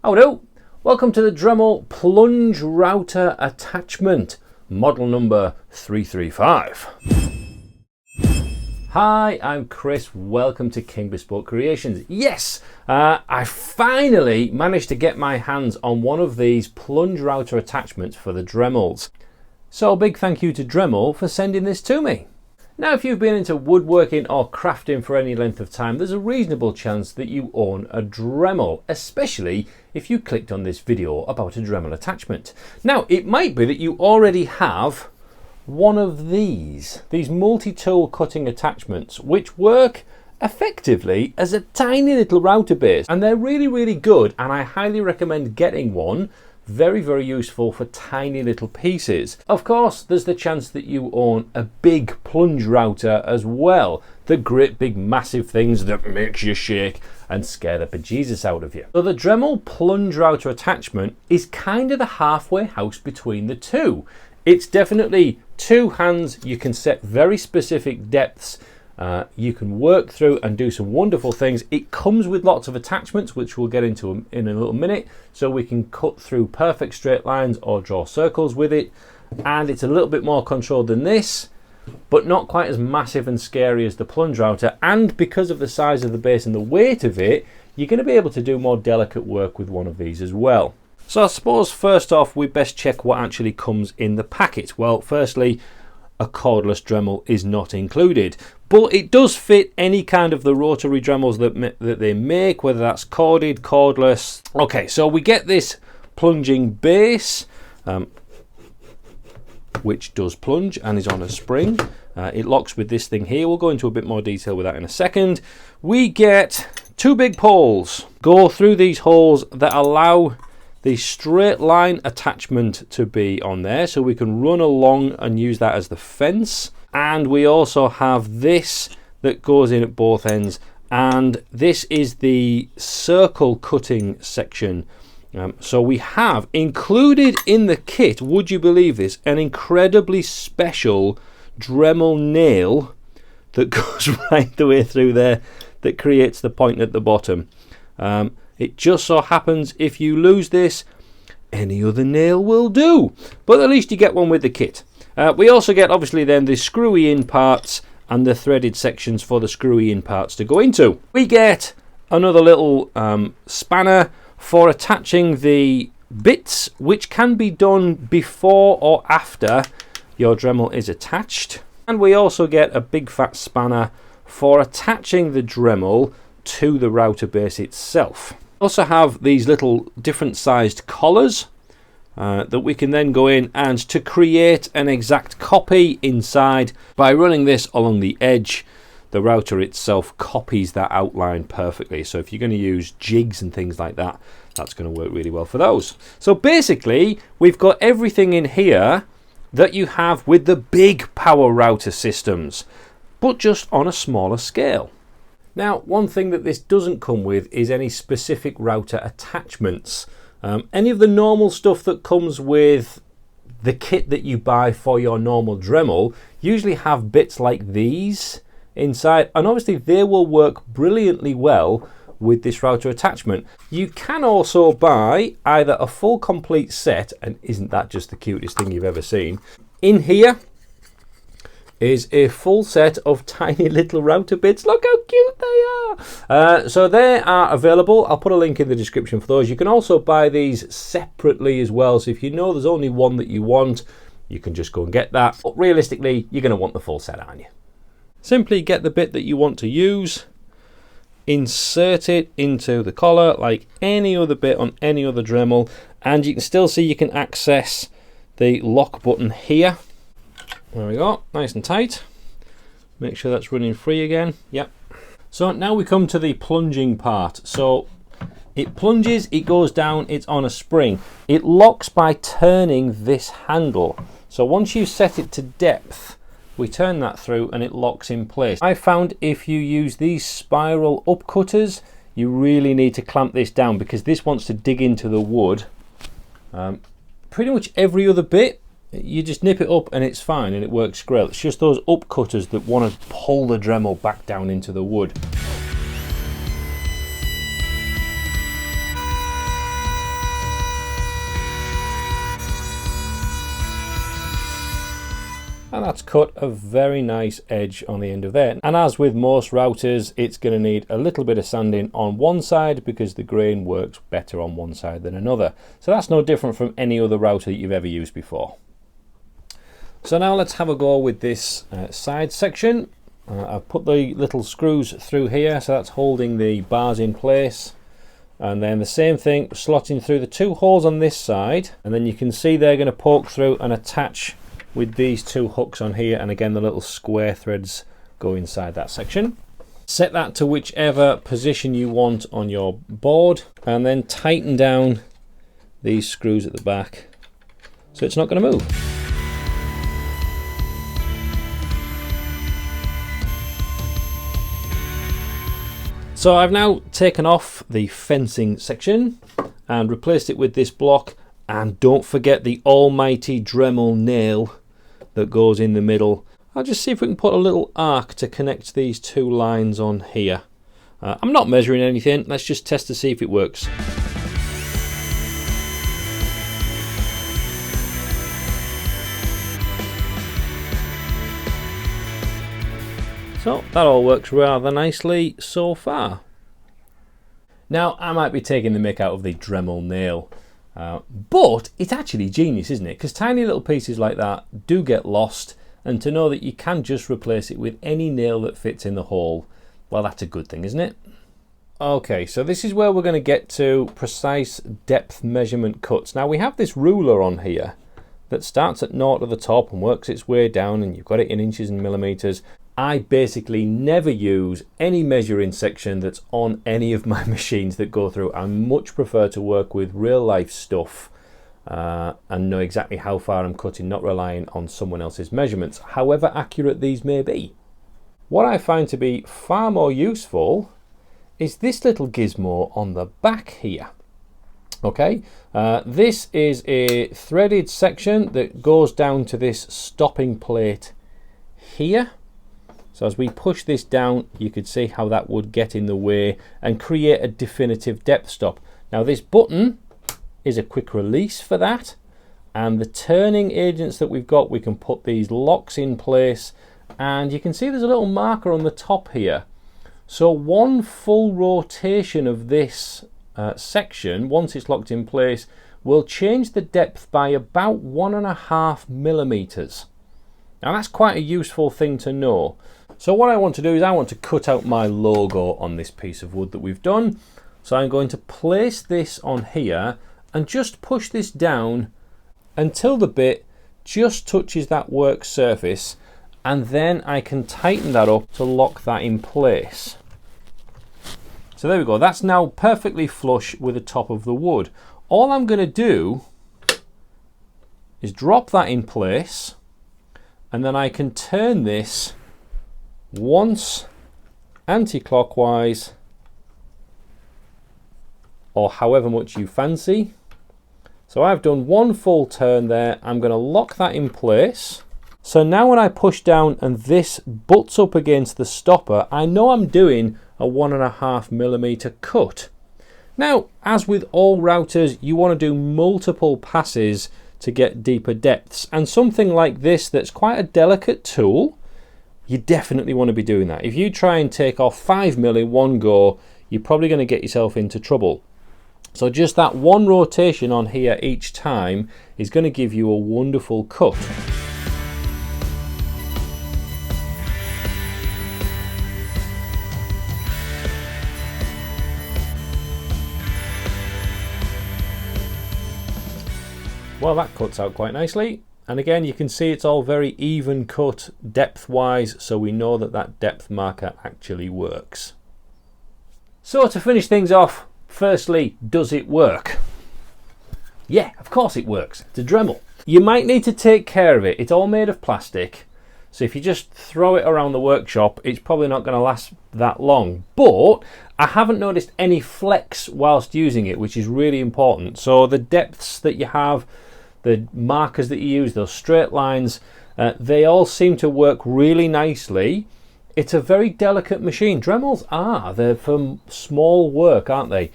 Howdo! Welcome to the Dremel Plunge Router attachment, model number 335. Hi, I'm Chris. Welcome to King Bespoke Creations. Yes, I finally managed to get my hands on one of these plunge router attachments for the Dremels. So a big thank you to Dremel for sending this to me. Now, if you've been into woodworking or crafting for any length of time, there's a reasonable chance that you own a Dremel, especially if you clicked on this video about a Dremel attachment. Now, it might be that you already have one of these multi-tool cutting attachments, which work effectively as a tiny little router base, and they're really good, and I highly recommend getting one. Very useful for tiny little pieces. Of course, there's the chance that you own a big plunge router as well, the great big massive things that makes you shake and scare the bejesus out of you. So the Dremel Plunge Router attachment is kind of the halfway house between the two. It's definitely two hands. You can set very specific depths. You can work through and do some wonderful things. It comes with lots of attachments, which we'll get into in a little minute, so we can cut through perfect straight lines or draw circles with it. And it's a little bit more controlled than this, but not quite as massive and scary as the plunge router. And because of the size of the base and the weight of it, you're going to be able to do more delicate work with one of these as well. So I suppose first off, we best check what actually comes in the packet. Well, firstly, a cordless Dremel is not included, but it does fit any kind of the rotary Dremels that they make, whether that's corded, cordless. Okay, so we get this plunging base, which does plunge and is on a spring. It locks with this thing here. We'll go into a bit more detail with that in a second. We get two big poles. Go through these holes that allow the straight line attachment to be on there, so we can run along and use that as the fence. And we also have this that goes in at both ends, and this is the circle cutting section. So we have included in the kit, would you believe this, an incredibly special Dremel nail that goes right the way through there, that creates the point at the bottom. It just so happens if you lose this, any other nail will do, but at least you get one with the kit. We also get obviously then the screwy in parts and the threaded sections for the screwy in parts to go into. We get another little spanner for attaching the bits, which can be done before or after your Dremel is attached. And we also get a big fat spanner for attaching the Dremel to the router base itself. We also have these little different sized collars that we can then go in and to create an exact copy inside. By running this along the edge, the router itself copies that outline perfectly. So if you're going to use jigs and things like that, that's going to work really well for those. So basically, we've got everything in here that you have with the big power router systems, but just on a smaller scale. Now, one thing that this doesn't come with is any specific router attachments. Any of the normal stuff that comes with the kit that you buy for your normal Dremel usually have bits like these inside, and obviously they will work brilliantly well with this router attachment. You can also buy either a full complete set, and isn't that just the cutest thing you've ever seen? In here is a full set of tiny little router bits. Look how cute they are. So they are available. I'll put a link in the description for those. You can also buy these separately as well. So if you know there's only one that you want, you can just go and get that. But realistically, you're going to want the full set, aren't you? Simply get the bit that you want to use, insert it into the collar like any other bit on any other Dremel, and you can still see you can access the lock button here. There we go, nice and tight. Make sure that's running free again. Yep. So now we come to the plunging part. So it plunges, it goes down, it's on a spring. It locks by turning this handle. So once you set it to depth, we turn that through and it locks in place. I found if you use these spiral up cutters, you really need to clamp this down because this wants to dig into the wood. Pretty much every other bit, you just nip it up and it's fine and it works great. It's just those up cutters that want to pull the Dremel back down into the wood. and that's cut a very nice edge on the end of there. And as with most routers, it's going to need a little bit of sanding on one side because the grain works better on one side than another. So that's no different from any other router that you've ever used before. So now let's have a go with this side section. I've put the little screws through here, so that's holding the bars in place. And then the same thing, slotting through the two holes on this side, and then you can see they're going to poke through and attach with these two hooks on here, and again the little square threads go inside that section. Set that to whichever position you want on your board, and then tighten down these screws at the back so it's not going to move. So I've now taken off the fencing section and replaced it with this block, and don't forget the almighty Dremel nail that goes in the middle. I'll just see if we can put a little arc to connect these two lines on here. I'm not measuring anything, let's just test to see if it works. So that all works rather nicely so far. Now I might be taking the mick out of the Dremel nail, but it's actually genius, isn't it? Because tiny little pieces like that do get lost, and to know that you can just replace it with any nail that fits in the hole, well, that's a good thing, isn't it? Okay, so this is where we're going to get to precise depth measurement cuts. Now we have this ruler on here that starts at 0 at the top and works its way down, and you've got it in inches and millimeters. I basically never use any measuring section that's on any of my machines that go through. I much prefer to work with real life stuff and know exactly how far I'm cutting, not relying on someone else's measurements, however accurate these may be. What I find to be far more useful is this little gizmo on the back here. Okay, this is a threaded section that goes down to this stopping plate here. So as we push this down, you could see how that would get in the way and create a definitive depth stop. Now this button is a quick release for that, and the turning agents that we've got, we can put these locks in place, and you can see there's a little marker on the top here. So one full rotation of this section, once it's locked in place, will change the depth by about 1.5 millimeters. Now that's quite a useful thing to know. So what I want to do is I want to cut out my logo on this piece of wood that we've done. So I'm going to place this on here and just push this down until the bit just touches that work surface, and then I can tighten that up to lock that in place. So there we go, that's now perfectly flush with the top of the wood. All I'm going to do is drop that in place, and then I can turn this once anti-clockwise, or however much you fancy. So I've done one full turn there. I'm going to lock that in place. So now when I push down and this butts up against the stopper, I know I'm doing a 1.5 millimeter cut. Now, as with all routers, you want to do multiple passes to get deeper depths, and something like this that's quite a delicate tool, you definitely want to be doing that. If you try and take off 5 mil in one go, you're probably going to get yourself into trouble. So just that one rotation on here each time is going to give you a wonderful cut. Well, that cuts out quite nicely. And again, you can see it's all very even cut depth wise, so we know that that depth marker actually works. So to finish things off, firstly, does it work? Yeah, of course it works. It's a Dremel. You might need to take care of it. It's all made of plastic, so if you just throw it around the workshop, it's probably not going to last that long. But I haven't noticed any flex whilst using it, which is really important. So the depths that you have, the markers that you use, those straight lines, they all seem to work really nicely. It's a very delicate machine. Dremels are. They're for small work, aren't they?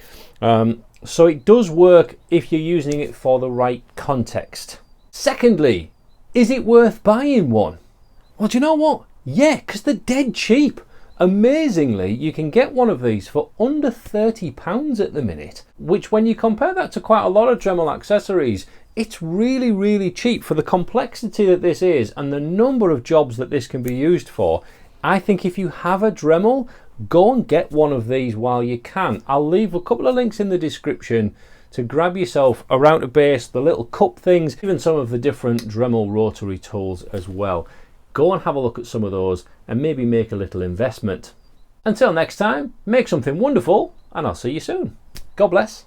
So it does work if you're using it for the right context. Secondly, is it worth buying one? Well, do you know what? Yeah, because they're dead cheap. Amazingly, you can get one of these for under £30 at the minute, which when you compare that to quite a lot of Dremel accessories, it's really, really cheap for the complexity that this is and the number of jobs that this can be used for. I think if you have a Dremel, go and get one of these while you can. I'll leave a couple of links in the description to grab yourself a router base, the little cup things, even some of the different Dremel rotary tools as well. Go and have a look at some of those and maybe make a little investment. Until next time, make something wonderful and I'll see you soon. God bless.